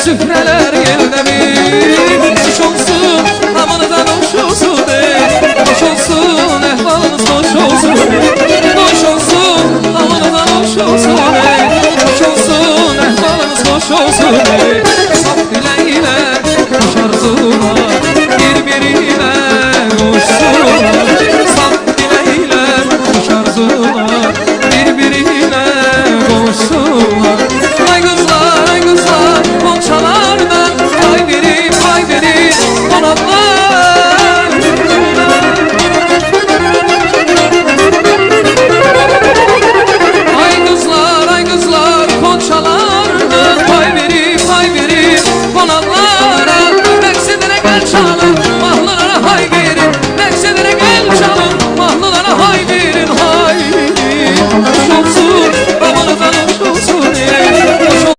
süfreler yerlemiş. Hoş olsun amanıdan hoş olsun hoş olsun ehvalınız hoş olsun hoş olsun amanıdan hoş olsun hoş olsun ehvalınız hoş olsun saf dileğiyle hoş arzular birbirine koşsunlar saf dileğiyle hoş arzular birbirine koşsunlar. Ay kızlar ponçalardan ay verin konaklar. Ay kızlar ponçalardan ay verin konaklara. Beksidine gel çalın